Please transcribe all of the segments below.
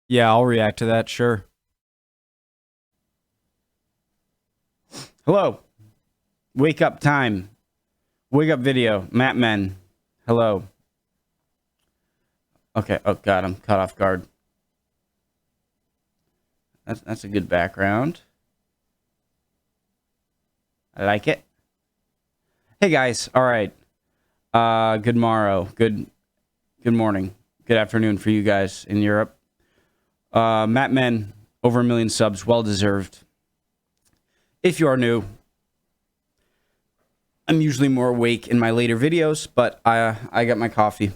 Yeah, I'll react to that, sure. Hello. Wake up time. Wake up video. Matt Men. Hello. Okay. Oh, God, I'm caught off guard. That's a good background. I like it. Hey, guys. All right. Good morrow. Good morning. Good afternoon for you guys in Europe. Matt Men, over 1 million subs, well deserved. If you are new, I'm usually more awake in my later videos, but I got my coffee.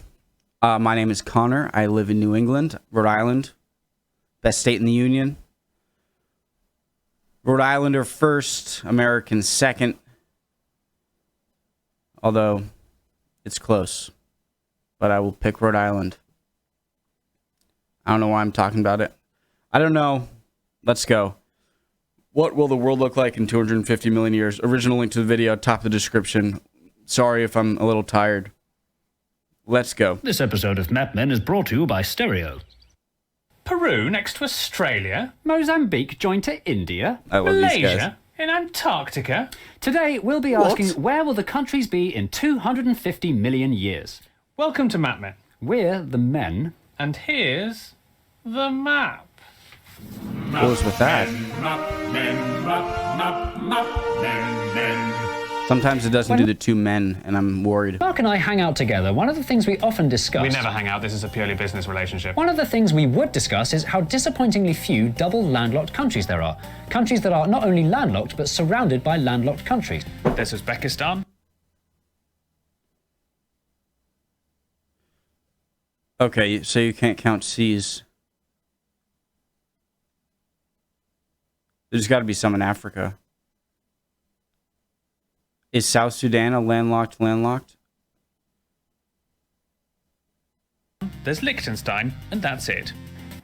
My name is Connor. I live in New England, Rhode Island, best state in the Union. Rhode Islander first, American second. Although it's close, but I will pick Rhode Island. I don't know why I'm talking about it. I don't know. Let's go. What will the world look like in 250 million years? Original link to the video, top of the description. Sorry if I'm a little tired. Let's go. This episode of Map Men is brought to you by Stereo. Peru next to Australia. Mozambique joined to India. I love these guys. Malaysia in Antarctica. Today, we'll be asking where will the countries be in 250 million years? Welcome to Map Men. We're the men. And here's the map. What was with that? Sometimes it doesn't do the two men, and I'm worried. Mark and I hang out together. One of the things we often discuss... We never hang out. This is a purely business relationship. One of the things we would discuss is how disappointingly few double landlocked countries there are. Countries that are not only landlocked, but surrounded by landlocked countries. There's Uzbekistan. Okay, so you can't count seas. There's got to be some in Africa. Is South Sudan a landlocked? There's Liechtenstein, and that's it.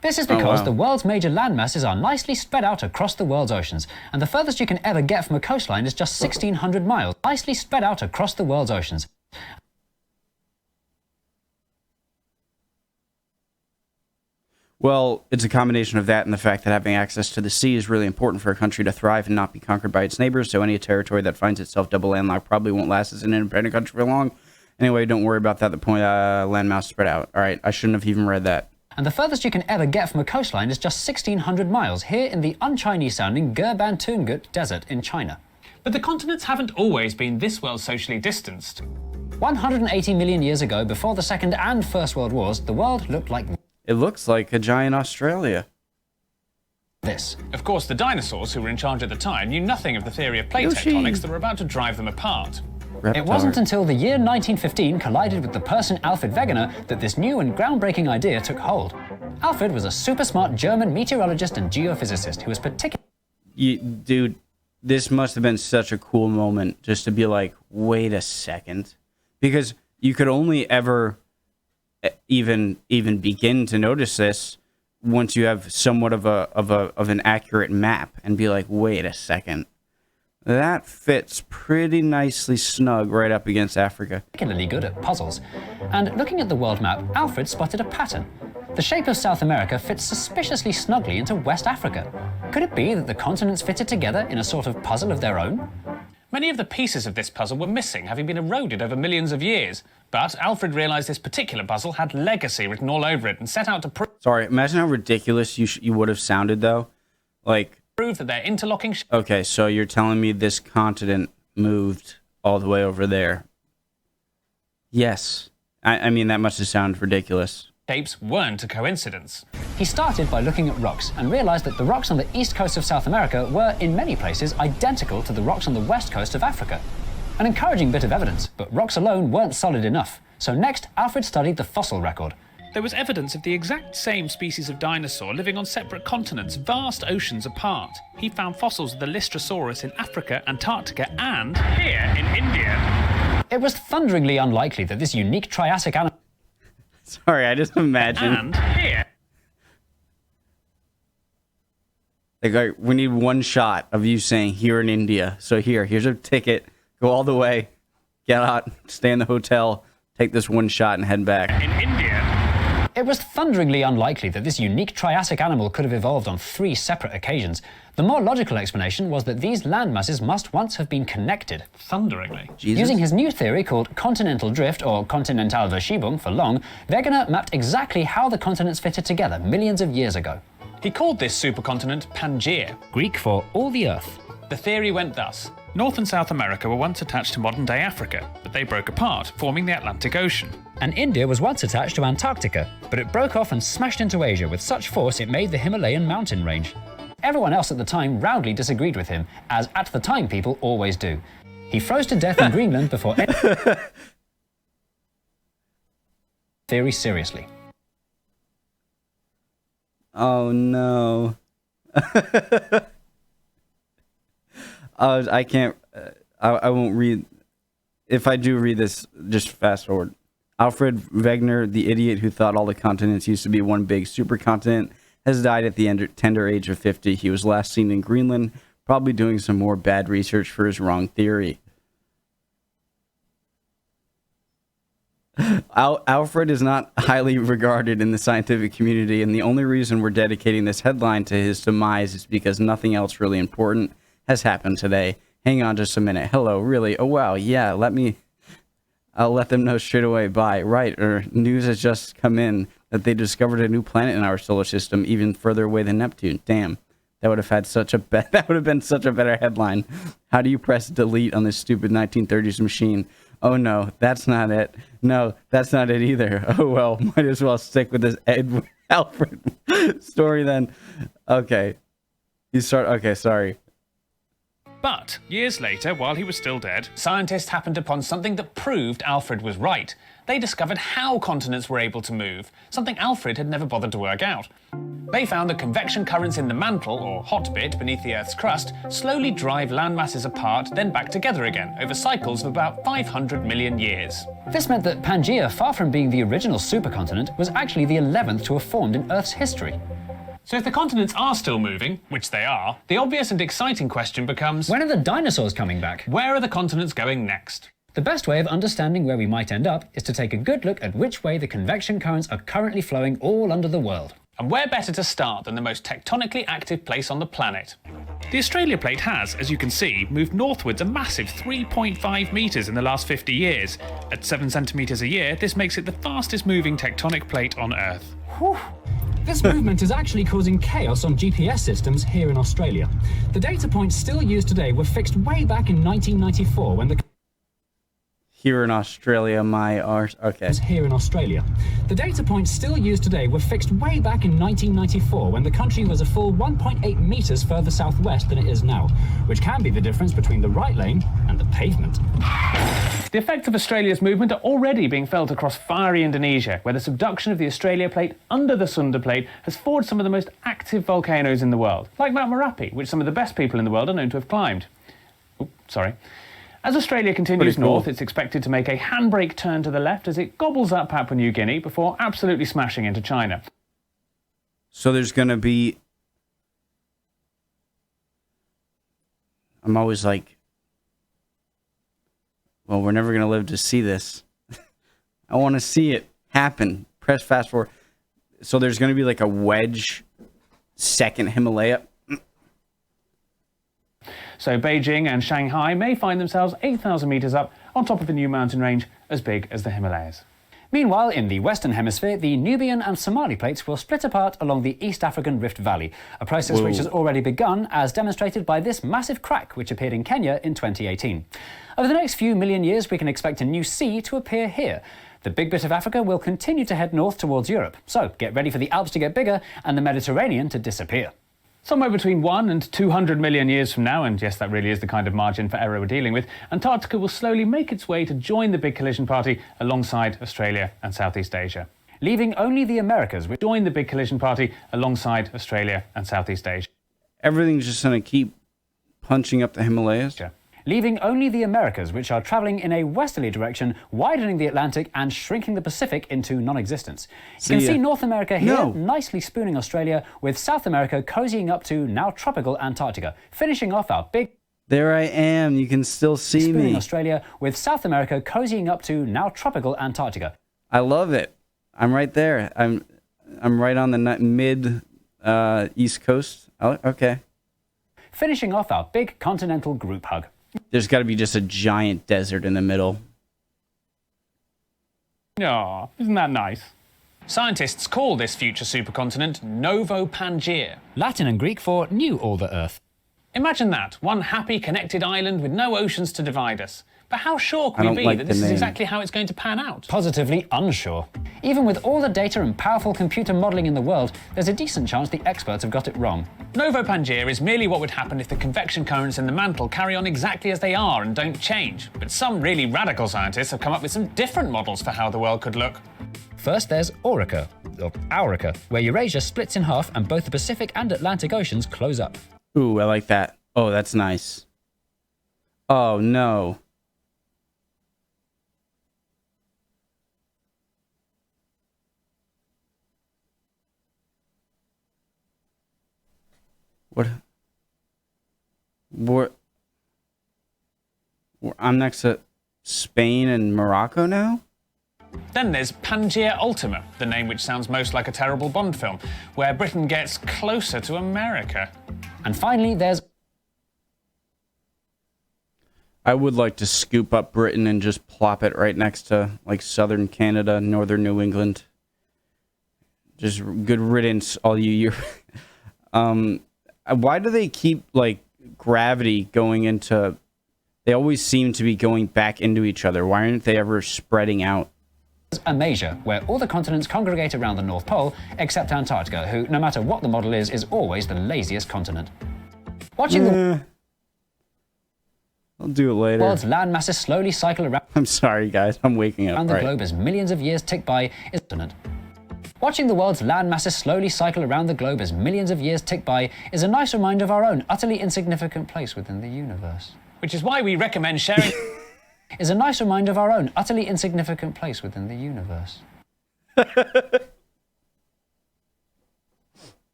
This is because wow. the world's major landmasses are nicely spread out across the world's oceans, and the furthest you can ever get from a coastline is just 1,600 miles, nicely spread out across the world's oceans. Well, it's a combination of that and the fact that having access to the sea is really important for a country to thrive and not be conquered by its neighbors, so any territory that finds itself double landlocked probably won't last as an independent country for long. Anyway, don't worry about that. The point, landmass spread out. All right, I shouldn't have even read that. And the furthest you can ever get from a coastline is just 1,600 miles, here in the un-Chinese-sounding Gurban-Tungut Desert in China. But the continents haven't always been this well socially distanced. 180 million years ago, before the Second and First World Wars, the world looked like It looks like a giant Australia. this. Of course, the dinosaurs who were in charge at the time knew nothing of the theory of plate Yoshi. tectonics that were about to drive them apart. It wasn't until the year 1915 collided with the person Alfred Wegener that this new and groundbreaking idea took hold. Alfred was a super smart German meteorologist and geophysicist who was particularly... Dude, this must have been such a cool moment just to be like, wait a second. Because you could only ever even begin to notice this once you have somewhat of an accurate map and be like, wait a second. That fits pretty nicely snug right up against Africa. particularly good at puzzles. And looking at the world map, Alfred spotted a pattern. The shape of South America fits suspiciously snugly into West Africa. Could it be that the continents fitted together in a sort of puzzle of their own? Many of the pieces of this puzzle were missing, having been eroded over millions of years. But Alfred realised this particular puzzle had legacy written all over it and set out to Sorry, imagine how ridiculous you would have sounded, though. Like, prove that their interlocking okay, so you're telling me this continent moved all the way over there. Yes. I mean, that must have sounded ridiculous. shapes weren't a coincidence. He started by looking at rocks and realised that the rocks on the east coast of South America were, in many places, identical to the rocks on the west coast of Africa. An encouraging bit of evidence, but rocks alone weren't solid enough. So next, Alfred studied the fossil record. There was evidence of the exact same species of dinosaur living on separate continents, vast oceans apart. He found fossils of the Lystrosaurus in Africa, Antarctica, and here in India. It was thunderingly unlikely that this unique Triassic animal... Sorry, I just imagine. And here. Like, we need one shot of you saying, here in India. So here's a ticket. Go all the way. Get out. Stay in the hotel. Take this one shot and head back. In India. It was thunderingly unlikely that this unique Triassic animal could have evolved on 3 separate occasions. The more logical explanation was that these landmasses must once have been connected. Thunderingly. Jesus. Using his new theory called continental drift, or Kontinentalverschiebung for long, Wegener mapped exactly how the continents fitted together millions of years ago. He called this supercontinent Pangaea. Greek for all the earth. The theory went thus. North and South America were once attached to modern-day Africa, but they broke apart, forming the Atlantic Ocean. And India was once attached to Antarctica, but it broke off and smashed into Asia with such force it made the Himalayan mountain range. Everyone else at the time roundly disagreed with him, as at the time people always do. He froze to death in Greenland before any theory seriously. Oh no. I can't. I won't read. If I do read this, just fast forward. Alfred Wegener, the idiot who thought all the continents used to be one big supercontinent, has died at the tender age of 50. He was last seen in Greenland, probably doing some more bad research for his wrong theory. Alfred is not highly regarded in the scientific community, and the only reason we're dedicating this headline to his demise is because nothing else really important has happened today. Hang on just a minute. Hello, really? Oh, wow. Yeah, I'll let them know straight away. Bye. Right, or news has just come in that they discovered a new planet in our solar system, even further away than Neptune. Damn, that would have been such a better headline. How do you press delete on this stupid 1930s machine? Oh no, that's not it. No, that's not it either. Oh well, might as well stick with this Alfred story then. Okay, Okay, sorry. But years later, while he was still dead, scientists happened upon something that proved Alfred was right. They discovered how continents were able to move, something Alfred had never bothered to work out. They found that convection currents in the mantle, or hot bit beneath the Earth's crust, slowly drive landmasses apart, then back together again, over cycles of about 500 million years. This meant that Pangaea, far from being the original supercontinent, was actually the 11th to have formed in Earth's history. So if the continents are still moving, which they are, the obvious and exciting question becomes, When are the dinosaurs coming back? where are the continents going next? The best way of understanding where we might end up is to take a good look at which way the convection currents are currently flowing all under the world. And where better to start than the most tectonically active place on the planet? The Australia plate has, as you can see, moved northwards a massive 3.5 metres in the last 50 years. At 7 centimetres a year, this makes it the fastest moving tectonic plate on Earth. Whew. This movement is actually causing chaos on GPS systems here in Australia. The data points still used today were fixed way back in 1994 when the Here in Australia, okay. Here in Australia. The data points still used today were fixed way back in 1994 when the country was a full 1.8 metres further southwest than it is now, which can be the difference between the right lane and the pavement. The effects of Australia's movement are already being felt across fiery Indonesia, where the subduction of the Australia plate under the Sunda plate has forged some of the most active volcanoes in the world, like Mount Merapi, which some of the best people in the world are known to have climbed. As Australia continues north, it's expected to make a handbrake turn to the left as it gobbles up Papua New Guinea before absolutely smashing into China. So there's going to be... I'm always like, well, we're never going to live to see this. I want to see it happen. Press fast forward. So there's going to be like a wedge second Himalaya. So Beijing and Shanghai may find themselves 8,000 metres up on top of a new mountain range as big as the Himalayas. Meanwhile, in the Western Hemisphere, the Nubian and Somali plates will split apart along the East African Rift Valley, a process which has already begun, as demonstrated by this massive crack which appeared in Kenya in 2018. Over the next few million years, we can expect a new sea to appear here. The big bit of Africa will continue to head north towards Europe, so get ready for the Alps to get bigger and the Mediterranean to disappear. Somewhere between 1 and 200 million years from now, and yes, that really is the kind of margin for error we're dealing with, Antarctica will slowly make its way to join the big collision party alongside Australia and Southeast Asia. Leaving only the Americas, which join the big collision party alongside Australia and Southeast Asia. Everything's just going to keep punching up the Himalayas. Yeah. Leaving only the Americas, which are travelling in a westerly direction, widening the Atlantic and shrinking the Pacific into non-existence. You can see North America here, nicely spooning Australia, with South America cozying up to now tropical Antarctica, finishing off our big... There I am, you can still see spooning me. Australia, with South America cozying up to now tropical Antarctica. I love it. I'm right there. I'm right on the mid East Coast. Oh, okay. Finishing off our big continental group hug. There's got to be just a giant desert in the middle. Aw, isn't that nice? Scientists call this future supercontinent Novo Pangaea. Latin and Greek for new all the Earth. Imagine that, one happy, connected island with no oceans to divide us. But how sure I can don't we be like that the this is name. exactly how it's going to pan out? Positively unsure. Even with all the data and powerful computer modelling in the world, there's a decent chance the experts have got it wrong. Novo Pangaea is merely what would happen if the convection currents in the mantle carry on exactly as they are and don't change. But some really radical scientists have come up with some different models for how the world could look. First, there's Aurica, where Eurasia splits in half and both the Pacific and Atlantic Oceans close up. Ooh, I like that. Oh, that's nice. Oh, no. What? I'm next to Spain and Morocco now? Then there's Pangaea Ultima, the name which sounds most like a terrible Bond film, where Britain gets closer to America. And finally, there's... I would like to scoop up Britain and just plop it right next to, like, southern Canada, northern New England. Just good riddance, all you... Why do they keep, like, gravity going into... They always seem to be going back into each other. Why aren't they ever spreading out? Amasia, where all the continents congregate around the North Pole, except Antarctica, who, no matter what the model is always the laziest continent. Watching the I'll do it later. world's land masses slowly cycle around I'm sorry, guys. I'm waking up. the Right. globe as millions of years tick by is continent. Watching the world's land masses slowly cycle around the globe as millions of years tick by is a nice reminder of our own utterly insignificant place within the universe. Which is why we recommend sharing... Is a nice reminder of our own utterly insignificant place within the universe.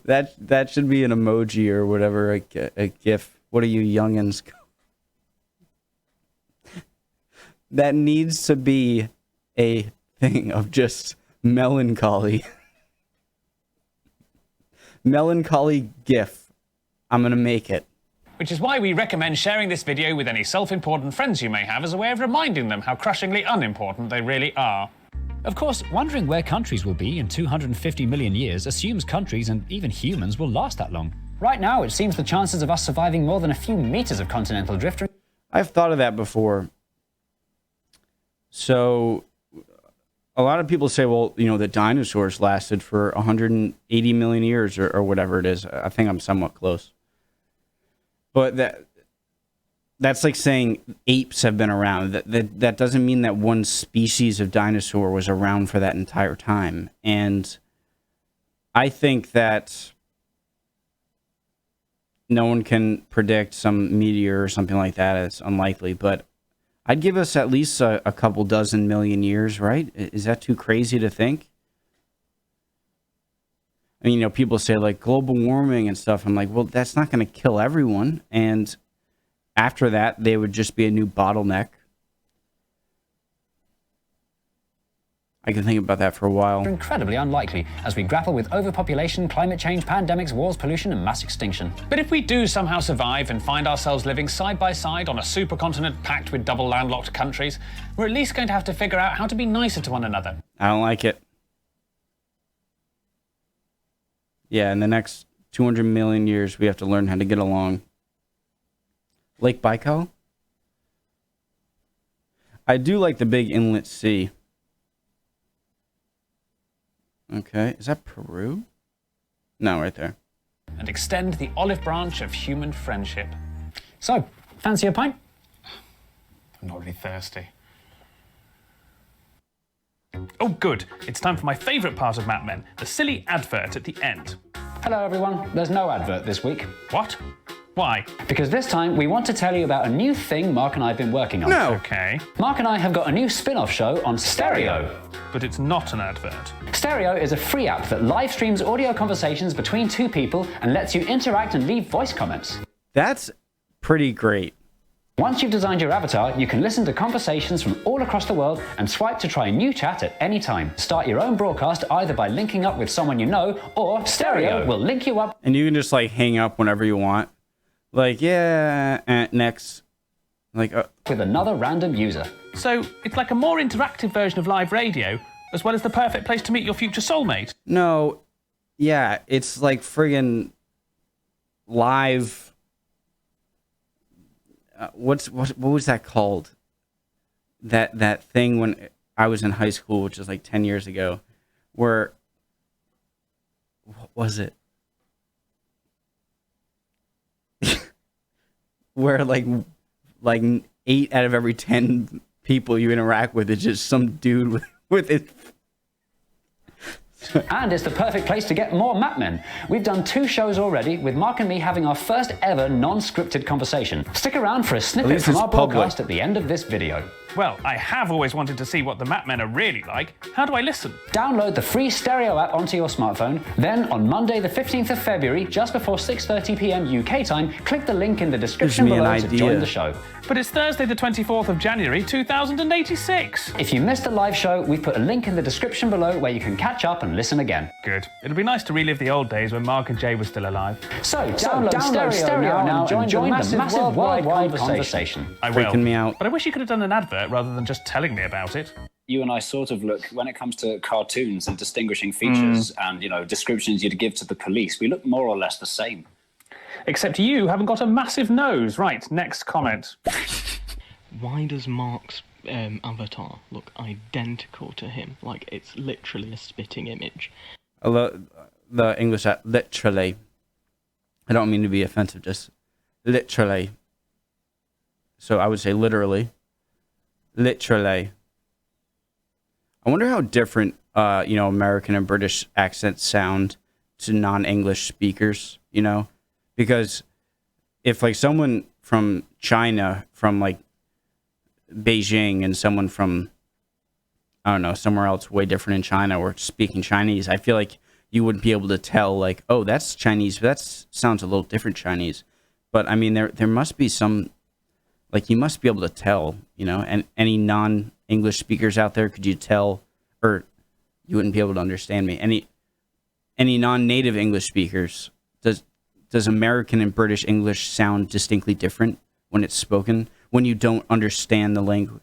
That should be an emoji or whatever, a GIF. What are you youngins? That needs to be a thing of just melancholy. Melancholy GIF. I'm gonna make it. Which is why we recommend sharing this video with any self-important friends you may have as a way of reminding them how crushingly unimportant they really are. Of course, wondering where countries will be in 250 million years assumes countries and even humans will last that long. Right now, it seems the chances of us surviving more than a few meters of continental drift are... I've thought of that before. So, a lot of people say, well, you know, the dinosaurs lasted for 180 million years or whatever it is. I think I'm somewhat close. But that's like saying apes have been around. That doesn't mean that one species of dinosaur was around for that entire time. And I think that no one can predict some meteor or something like that. It's unlikely, but I'd give us at least a couple dozen million years, right? Is that too crazy to think? I mean, you know, people say like global warming and stuff. I'm like, well, that's not going to kill everyone. And after that, they would just be a new bottleneck. I can think about that for a while. incredibly unlikely as we grapple with overpopulation, climate change, pandemics, wars, pollution, and mass extinction. But if we do somehow survive and find ourselves living side by side on a supercontinent packed with double landlocked countries, we're at least going to have to figure out how to be nicer to one another. I don't like it. Yeah, in the next 200 million years, we have to learn how to get along. Lake Baikal? I do like the big inlet sea. Okay, is that Peru? No, right there. And extend the olive branch of human friendship. So, fancy a pint? I'm not really thirsty. Oh, good. It's time for my favourite part of Map Men, the silly advert at the end. Hello everyone, there's no advert this week. What? Why? Because this time we want to tell you about a new thing Mark and I have been working on. No. Okay, Mark and I have got a new spin-off show on Stereo. but it's not an advert. Stereo is a free app that live streams audio conversations between two people and lets you interact and leave voice comments. That's pretty great. Once you've designed your avatar, you can listen to conversations from all across the world and swipe to try new chat at any time. Start your own broadcast either by linking up with someone you know, or Stereo will link you up. And you can just like hang up whenever you want. Like, yeah, next. Like, With another random user. So it's like a more interactive version of live radio, as well as the perfect place to meet your future soulmate. no, yeah, it's like friggin' live. What was that called? That thing when I was in high school, which is like 10 years ago, where what was it? Where like 8 out of every 10 people you interact with is just some dude with it. And it's the perfect place to get more Map Men. We've done 2 shows already, with Mark and me having our first ever non-scripted conversation. Stick around for a snippet from our broadcast at the end of this video. Well, I have always wanted to see what the Map Men are really like. How do I listen? Download the free Stereo app onto your smartphone. Then, on Monday the 15th of February, just before 6:30 p.m. UK time, click the link in the description below to join the show. But it's Thursday the 24th of January 2086. If you missed the live show, we've put a link in the description below where you can catch up and listen again. Good. It'll be nice to relive the old days when Mark and Jay were still alive. So download Stereo now and join the massive worldwide conversation. I will. Freaking me out. But I wish you could have done an advert rather than just telling me about it. You and I sort of look, when it comes to cartoons and distinguishing features and, you know, descriptions you'd give to the police, we look more or less the same. Except you haven't got a massive nose. Right, next comment. Why does Mark's avatar look identical to him? Like, it's literally a spitting image. The English literally. I don't mean to be offensive, just literally. So I would say literally. Literally. I wonder how different, American and British accents sound to non-English speakers, Because if, like, someone from China, from, like, Beijing, and someone from, I don't know, somewhere else way different in China or speaking Chinese, I feel like you wouldn't be able to tell, like, oh, that's Chinese, but that sounds a little different Chinese. But, I mean, there must be some, like, you must be able to tell, and any non-English speakers out there, could you tell, or you wouldn't be able to understand me. Any non-native English speakers, does American and British English sound distinctly different when it's spoken, when you don't understand the language?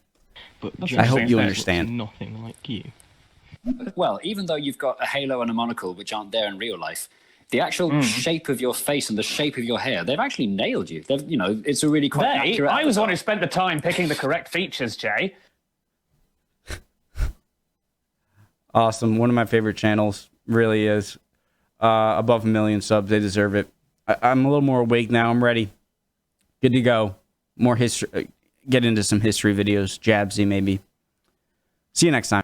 But I hope you understand. Nothing like you. Well, even though you've got a halo and a monocle, which aren't there in real life, the actual shape of your face and the shape of your hair, they've actually nailed you. It's a really quite accurate I was the avatar. one who spent the time picking the correct features, Jay. Awesome. One of my favorite channels, really is. Above 1 million subs, they deserve it. I'm a little more awake now. I'm ready. Good to go. More history. Get into some history videos. Jabsy, maybe. See you next time.